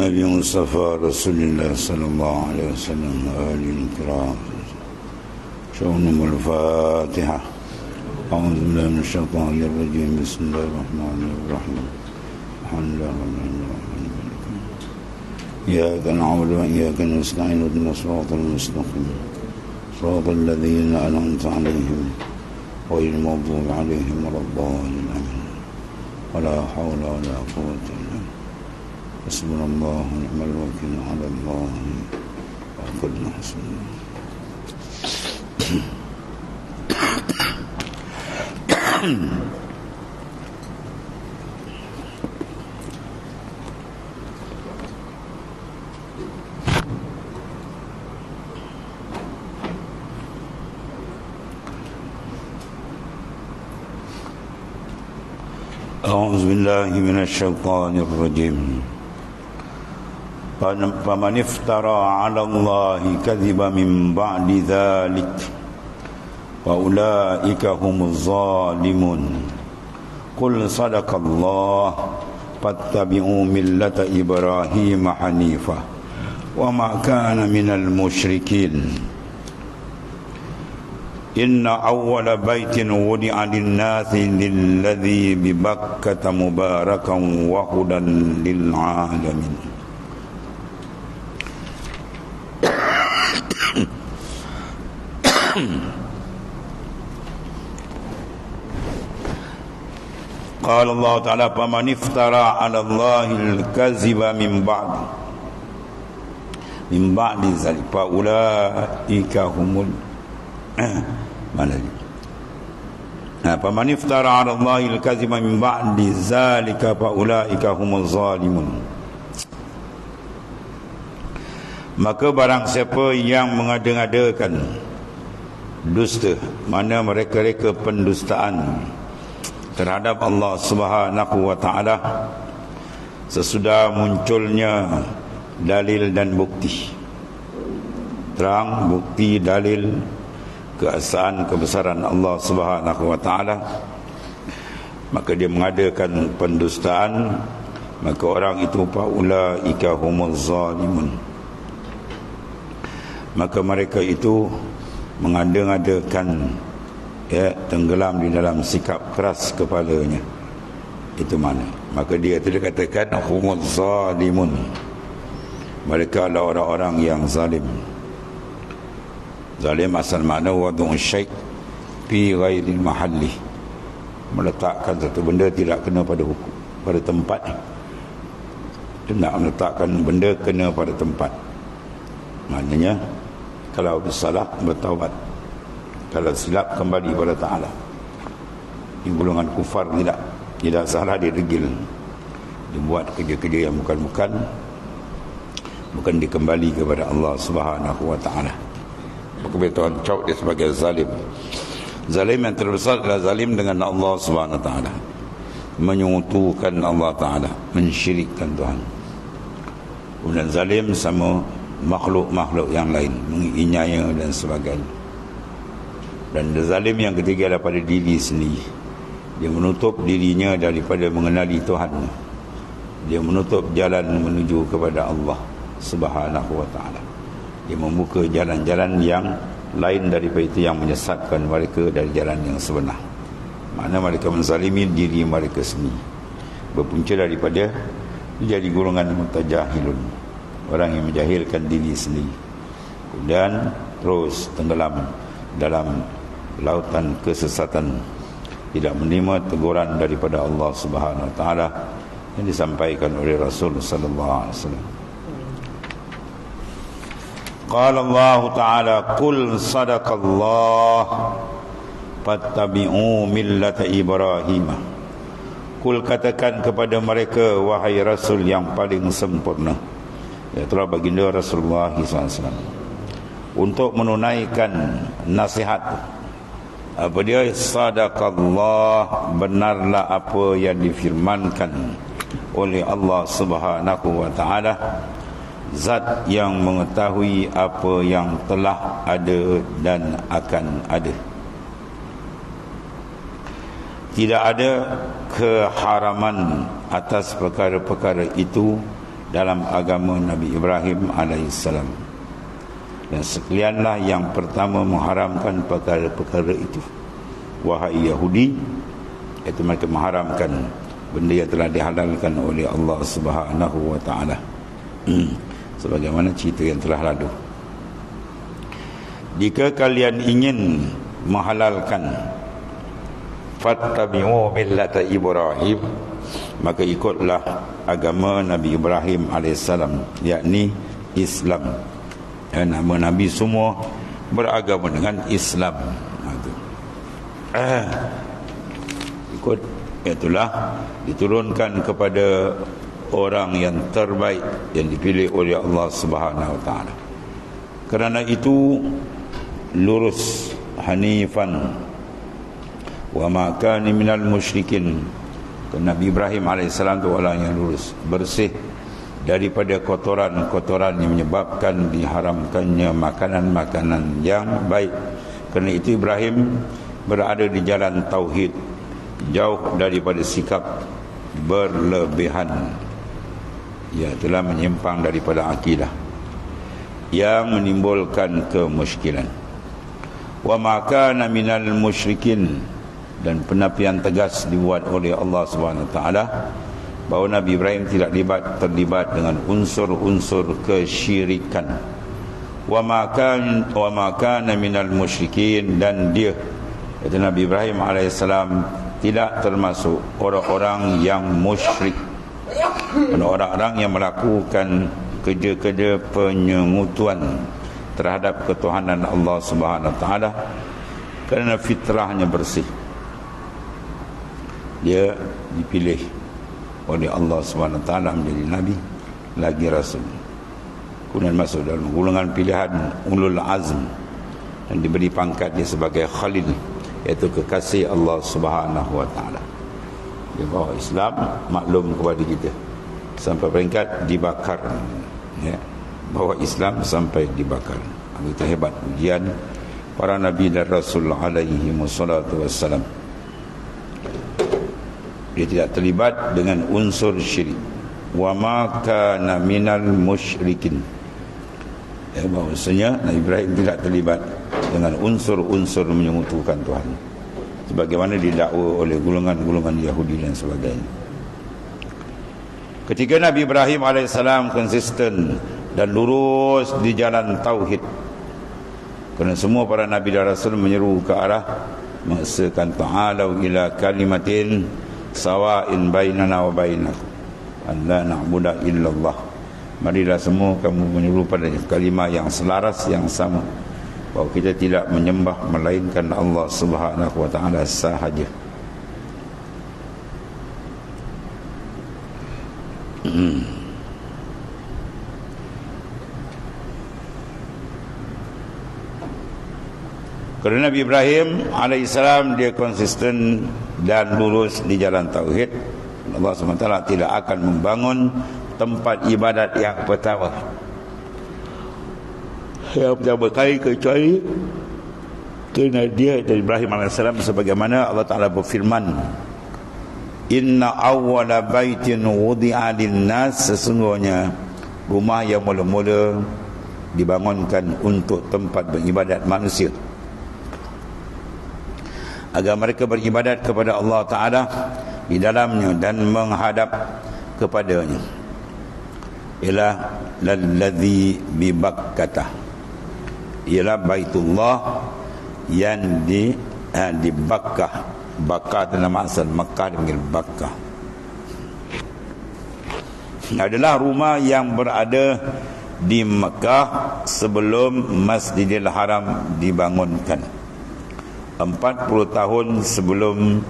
النبي مصطفى رسول الله صلى الله عليه وسلم وآله الكرام. شؤونهم الفاتحة. أعوذ بالله من الشيطان الرجيم. بسم الله الرحمن الرحيم. الحمد لله رب العالمين. إياك نعبد وإياك نستعين اهدنا الصراط المستقيم صراط الذين أنعمت عليهم غير المغضوب عليهم ولا الضالين آمين. ولا حول ولا قوة إلا بالله. حسبنا الله ونعم الوكيل على الله وكلنا حسبنا. أعوذ بالله من الشيطان الرجيم. فمن افترى على الله كذبا من بعد ذلك فأولئك هم الظالمون. قل صدق الله فاتبعوا ملة إبراهيم حنيفا وما كان من المشركين. إن أول بيت وضع للناس للذي ببكة مباركا وهدى للعالمين. قال الله تعالى فمن افترى على الله الكذب من بعد ذلك فأولئك هم فمن افترى على الله الكذب من بعد ذلك فأولئك هم الظالمون. Maka barang siapa yang mengada-ngadakan dusta, mana mereka-reka pendustaan terhadap Allah Subhanahu wa taala sesudah munculnya dalil dan bukti, terang bukti dalil keesaan kebesaran Allah Subhanahu wa taala, maka dia mengadakan pendustaan, maka orang itu faulaika humuz zalimun. Maka mereka itu mengada-ngadakan, tenggelam di dalam sikap keras kepalanya. Itu mana? Maka dia itu dikatakan humuz zalimun. Mereka adalah orang-orang yang zalim. Zalim asal makna wadu'u syai' fi ghairi mahalli, meletakkan satu benda tidak kena pada hukum, pada tempat. Tidak meletakkan benda kena pada tempat. Maknanya kalau bersalah bertaubat, kalau silap kembali kepada Ta'ala. Ini golongan kufar tidak salah, dia degil, dia buat kerja-kerja yang bukan dikembali kepada Allah Subhanahu wa taala. Maka Tuhan cakap dia sebagai zalim. Zalim yang terbesar adalah zalim dengan Allah Subhanahu wa taala, menyekutukan Allah taala, mensyirikkan Tuhan. Kemudian zalim sama makhluk-makhluk yang lain, menginyaya dan sebagainya. Dan zalim yang ketiga daripada diri sendiri. Dia menutup dirinya daripada mengenali Tuhan. Dia menutup jalan menuju kepada Allah Subhanahu wa taala. Dia membuka jalan-jalan yang lain daripada itu yang menyesatkan mereka dari jalan yang sebenar. Makna mereka menzalimi diri mereka sendiri. Berpunca daripada menjadi golongan mutajahilun, orang yang menjahilkan diri sendiri, kemudian terus tenggelam dalam lautan kesesatan, tidak menerima teguran daripada Allah Subhanahu wa taala yang disampaikan oleh Rasul sallallahu alaihi wasallam. Qala Allah taala qul sadaqallah fattabi'u millata Ibrahim. Qul, katakan kepada mereka wahai Rasul yang paling sempurna, itulah baginda Rasulullah SAW, untuk menunaikan nasihat. Apa dia? Sadaqallah, benarlah apa yang difirmankan oleh Allah Subhanahu wa taala, zat yang mengetahui apa yang telah ada dan akan ada. Tidak ada keharaman atas perkara-perkara itu dalam agama Nabi Ibrahim alaihissalam. Dan sekalianlah yang pertama mengharamkan perkara-perkara itu. Wahai Yahudi, itu mereka mengharamkan benda yang telah dihalalkan oleh Allah Subhanahu wa taala. Sebagaimana cerita yang telah lalu. Jika kalian ingin menghalalkan, fattabi'u millata Ibrahim, maka ikutlah agama Nabi Ibrahim alaihissalam, yakni Islam. Nama Nabi semua beragama dengan Islam. Ikut, itulah diturunkan kepada orang yang terbaik yang dipilih oleh Allah Subhanahu wa taala. Kerana itu lurus, hanifan wa ma kana minal musyrikin. Nabi Ibrahim alaihissalam itu orang yang lurus, bersih daripada kotoran-kotoran yang menyebabkan diharamkannya makanan-makanan yang baik. Kerana itu Ibrahim berada di jalan tauhid, jauh daripada sikap berlebihan, ia telah menyimpang daripada akidah yang menimbulkan kemusykilan. Wa ma kana minal musyrikin, dan penafian tegas dibuat oleh Allah Subhanahu wa taala bahawa Nabi Ibrahim tidak terlibat dengan unsur-unsur kesyirikan. Wa ma kana minal musyrikin, dan dia, itu Nabi Ibrahim alaihissalam, tidak termasuk orang-orang yang musyrik, orang-orang yang melakukan kerja-kerja penyengutuan terhadap ketuhanan Allah Subhanahu wa taala, kerana fitrahnya bersih. Dia dipilih oleh Allah Subhanahu wa taala menjadi nabi lagi rasul, kemudian masuk dalam golongan pilihan ulul azm dan diberi pangkat dia sebagai khalil, iaitu kekasih Allah Subhanahu wa taala. Dia bawa Islam maklum kepada kita sampai peringkat dibakar, ya, bawa Islam sampai dibakar. Begitu hebat ujian para nabi dan rasul alaihi wassalatu wassalam. Dia tidak terlibat dengan unsur syirik. Wa ma kana minal musyrikin, ya, bahawasanya Nabi Ibrahim tidak terlibat dengan unsur-unsur menyekutukan Tuhan, sebagaimana didakwa oleh golongan-golongan Yahudi dan sebagainya. Ketika Nabi Ibrahim alaihissalam konsisten dan lurus di jalan tauhid, kerana semua para nabi dan rasul menyeru ke arah mengesahkan ta'alau ila kalimatin sawa'in bainana wa bainakum an la na'budu illallah. Marilah semua kamu menyeru pada kalimah yang selaras, yang sama, bahawa kita tidak menyembah melainkan Allah Subhanahu wa taala sahaja. Kerana Nabi Ibrahim alaihissalam dia konsisten dan lurus di jalan tauhid, Allah SWT tidak akan membangun tempat ibadat yang pertama kali kecuali kerana dia dari Ibrahim alaihissalam, sebagaimana Allah Ta'ala berfirman, inna awwala baitin wudi'a lin-nas, sesungguhnya rumah yang mula-mula dibangunkan untuk tempat beribadat manusia, agar mereka beribadat kepada Allah Ta'ala di dalamnya dan menghadap kepadanya, ialah lalladzi bi Bakkah, ialah Baitullah yang di Bakkah. Bakkah itu nama asal Makkah, dipanggil Bakkah. Adalah rumah yang berada di Mekah sebelum Masjidil Haram dibangunkan, 40 tahun sebelum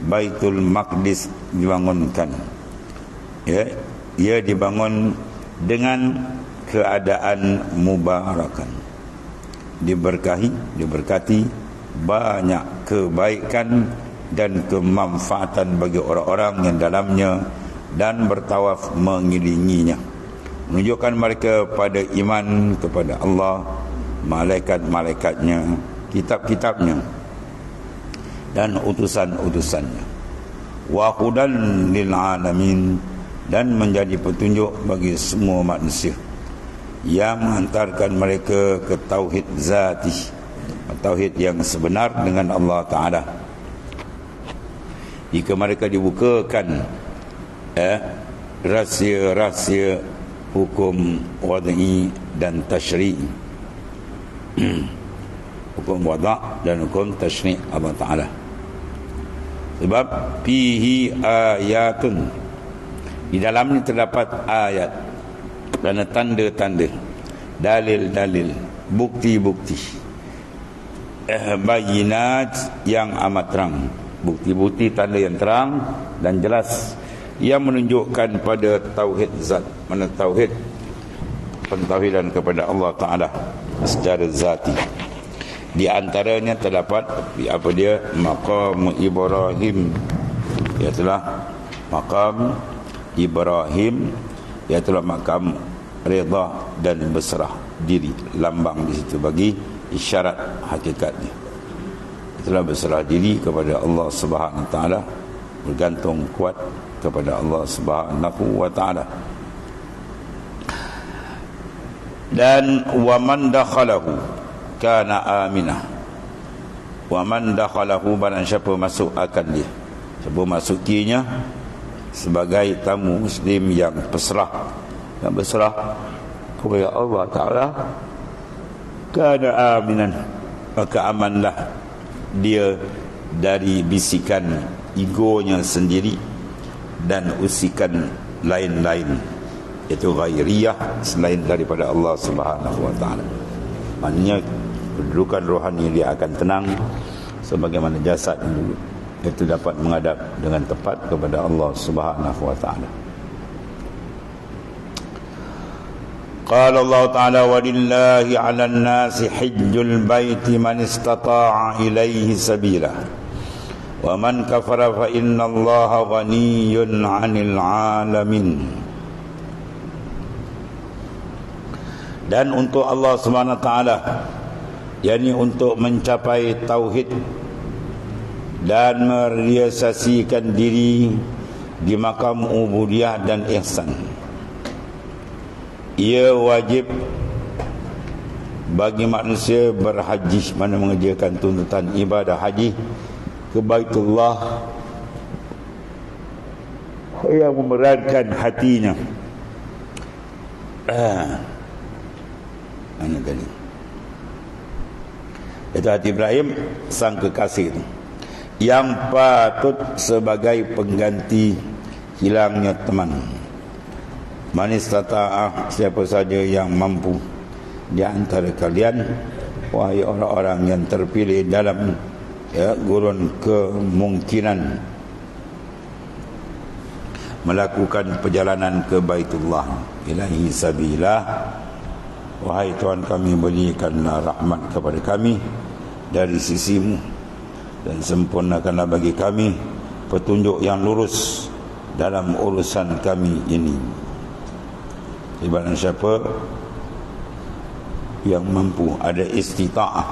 Baitul Maqdis dibangunkan. Ya, ia dibangun dengan keadaan mubarakan, diberkati, banyak kebaikan dan kemanfaatan bagi orang-orang yang dalamnya dan bertawaf mengelilinginya, menunjukkan mereka pada iman kepada Allah, malaikat-malaikatnya, kitab-kitabnya dan utusan-utusannya. Wa hudan lil alamin, dan menjadi petunjuk bagi semua manusia yang menghantarkan mereka ke tauhid zati, tauhid yang sebenar dengan Allah Ta'ala. Jika mereka dibukakan rahsia-rahsia hukum wada'i dan tashri', hukum wada' dan hukum tashri' Allah Ta'ala. Sebab fihi ayatun, di dalamnya terdapat ayat dan tanda-tanda, dalil-dalil, bukti-bukti, bayinat yang amat terang, bukti-bukti tanda yang terang dan jelas yang menunjukkan pada tauhid zat, mana tauhid pentauhidan kepada Allah Ta'ala secara zati. Di antaranya terdapat apa dia? Maqam Ibrahim, iaitulah maqam Ibrahim, iaitulah maqam rida dan berserah diri, lambang di situ bagi isyarat hakikatnya. Itulah berserah diri kepada Allah Subhanahu Wa Taala, bergantung kuat kepada Allah Subhanahu Wa Taala. Dan waman dakhalahu kana aminah, waman dakhalahu, barang siapa masuk akan dia, siapa masukinya sebagai tamu muslim yang berserah kepada Allah Ta'ala, kana aminan, maka amanlah dia dari bisikan egonya sendiri dan usikan lain-lain, iaitu ghairiyah, selain daripada Allah Subhanahu Wa Ta'ala. Maknanya kedudukan rohani dia akan tenang sebagaimana jasad dulu, itu dapat menghadap dengan tepat kepada Allah Subhanahu Wa Ta'ala. Qala Allah Ta'ala, walillahi 'alan nasi hajjul baiti man istata'a ilaihi sabila wa man kafara fa innallaha ghaniyyun 'anil 'alamin. Dan untuk Allah Subhanahu Wa Ta'ala, yakni untuk mencapai tauhid dan merealisasikan diri di makam ubudiyah dan ihsan, ia wajib bagi manusia berhaji, mana mengerjakan tuntutan ibadah haji ke Baitullah yang memerankan hatinya. Mana tadi? Itu hati Ibrahim, sang kekasih itu, yang patut sebagai pengganti hilangnya teman. Man istata'ah, siapa saja yang mampu di antara kalian, wahai orang-orang yang terpilih dalam gurun kemungkinan melakukan perjalanan ke Baitullah, ilahi sabilah, wahai Tuhan kami, berikanlah rahmat kepada kami dari sisimu dan sempurnakanlah bagi kami petunjuk yang lurus dalam urusan kami ini. Barang siapa yang mampu, ada istita'ah,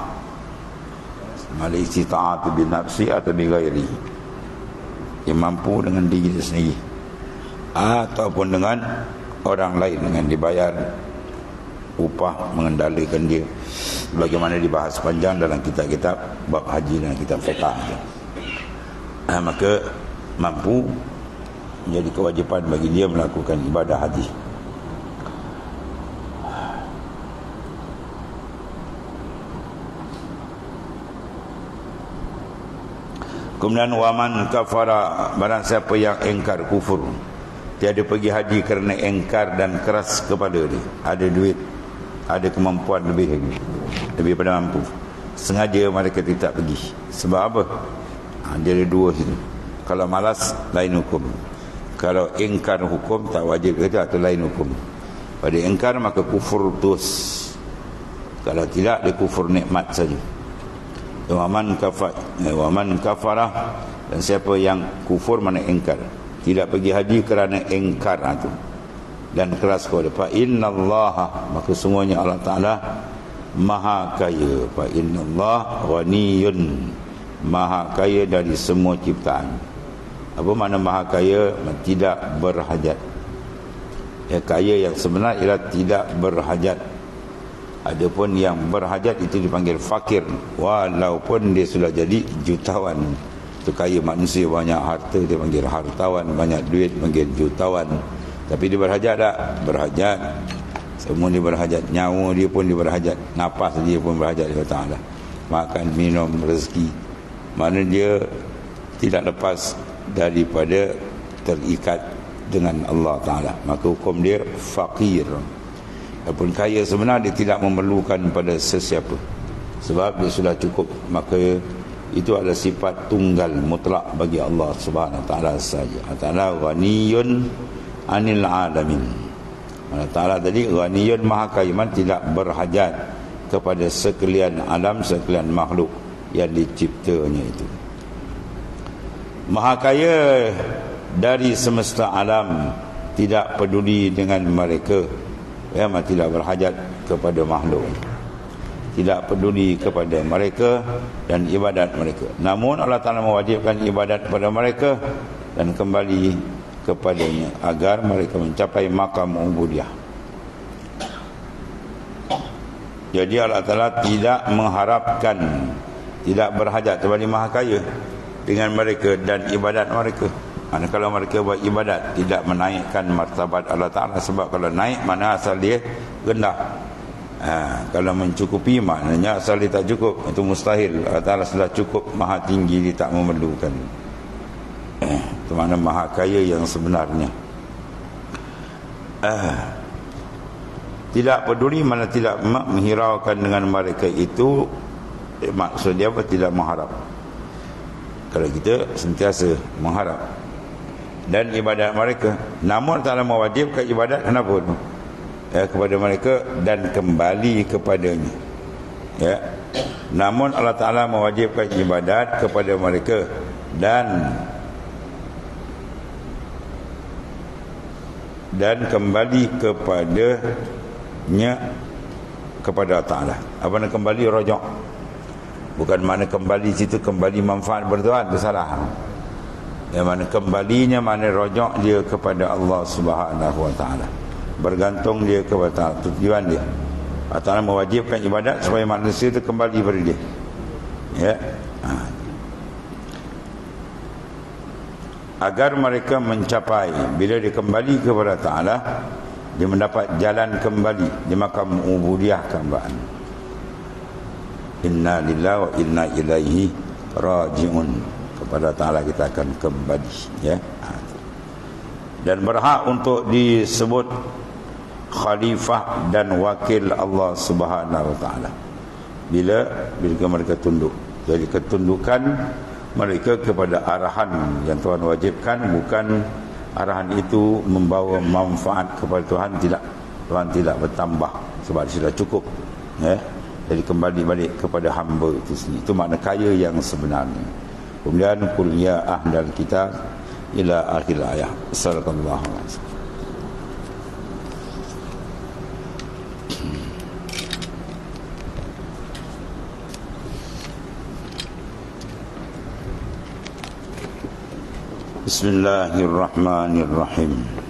ada istita'ah bin nafsi atau bi ghairi, yang mampu dengan diri sendiri ataupun dengan orang lain, dengan dibayar upah mengendalikan dia, bagaimana dibahas panjang dalam kitab-kitab bab haji dan kitab fiqh. Maka mampu, menjadi kewajipan bagi dia melakukan ibadah haji. Kemudian waman kafara, barang siapa yang engkar kufur, tiada pergi haji kerana engkar dan keras kepada dia, ada duit, ada kemampuan lebih pada mampu, sengaja mereka tidak pergi. Sebab apa? Dia ada dua situ. Kalau malas, lain hukum. Kalau engkar hukum, tak wajib kerja, atau lain hukum. Pada engkar maka kufur terus, kalau tidak dia kufur nikmat saja. Waman kafara, dan siapa yang kufur, mana engkar, tidak pergi haji kerana engkar itu dan keras kepada, fa innallaha, maka sungguhnya Allah Ta'ala maha kaya, fa innallaha ghaniyun, maha kaya dari semua ciptaan. Apa makna maha kaya? Tidak berhajat, Kaya yang sebenar ialah tidak berhajat. Adapun yang berhajat itu dipanggil fakir, walaupun dia sudah jadi jutawan. Itu kaya manusia banyak harta dia panggil hartawan, banyak duit panggil jutawan. Tapi dia berhajat tak? Berhajat. Semua dia berhajat, nyawa dia pun dia berhajat, nafas dia pun berhajat kepada Ta'ala. Makan, minum, rezeki. Mana dia tidak lepas daripada terikat dengan Allah Ta'ala, maka hukum dia fakir. Walaupun kaya sebenar, dia tidak memerlukan pada sesiapa, sebab dia sudah cukup. Maka itu adalah sifat tunggal mutlak bagi Allah Subhanahu Wa Ta'ala saja. Ta'ala ghaniyun anil alamin. Allah Ta'ala tadi ghaniyun, maha kaya, tidak berhajat kepada sekalian alam, sekalian makhluk yang diciptanya itu. Maha kaya dari semesta alam, tidak peduli dengan mereka, tidak berhajat kepada makhluk, tidak peduli kepada mereka dan ibadat mereka. Namun Allah Ta'ala mewajibkan ibadat kepada mereka dan kembali kepadanya agar mereka mencapai maqam ubudiyah. Jadi Allah Ta'ala tidak mengharapkan, tidak berhajat kepada maha kaya dengan mereka dan ibadat mereka. Kalau mereka buat ibadat, tidak menaikkan martabat Allah Ta'ala. Sebab kalau naik, mana asal dia rendah. Kalau mencukupi, maknanya asal dia tak cukup. Itu mustahil. Allah Ta'ala sudah cukup, maha tinggi, dia tak memerlukan. Itu makna maha kaya yang sebenarnya. Tidak peduli, mana tidak menghiraukan dengan mereka itu. Maksud dia apa? Tidak mengharap. Kalau kita sentiasa mengharap dan ibadat mereka. Namun Allah mewajibkan ibadat, kenapa tu? Kepada mereka dan kembali kepadanya. Namun Allah Ta'ala mewajibkan ibadat kepada mereka dan kembali kepadanya, kepada Allah Ta'ala. Apa nak kembali? Rojak. Bukan mana kembali situ kembali manfaat bertuhan, itu salah. Yang mana kembalinya, mana rojak dia kepada Allah Subhanahu Wa Ta'ala, bergantung dia kepada tujuan dia. Allah Ta'ala mewajibkan ibadat supaya manusia itu kembali kepada dia. Agar mereka mencapai, bila dia kembali kepada Ta'ala, dia mendapat jalan kembali di makam ubudiyah kehambaan. Inna lillahi wa inna ilaihi raji'un. Kepada Ta'ala kita akan kembali, dan berhak untuk disebut khalifah dan wakil Allah Subhanahu Wa Ta'ala bila mereka tunduk. Jadi ketundukan mereka kepada arahan yang Tuhan wajibkan, bukan arahan itu membawa manfaat kepada Tuhan, tidak. Tuhan tidak bertambah sebab dia sudah cukup. Jadi kembali balik kepada hamba itu sendiri. Itu makna kaya yang sebenarnya. Kemudian qul ya ahlal kitab ila akhir ayat. Sallallahu alaihi wasallam. Bismillahirrahmanirrahim.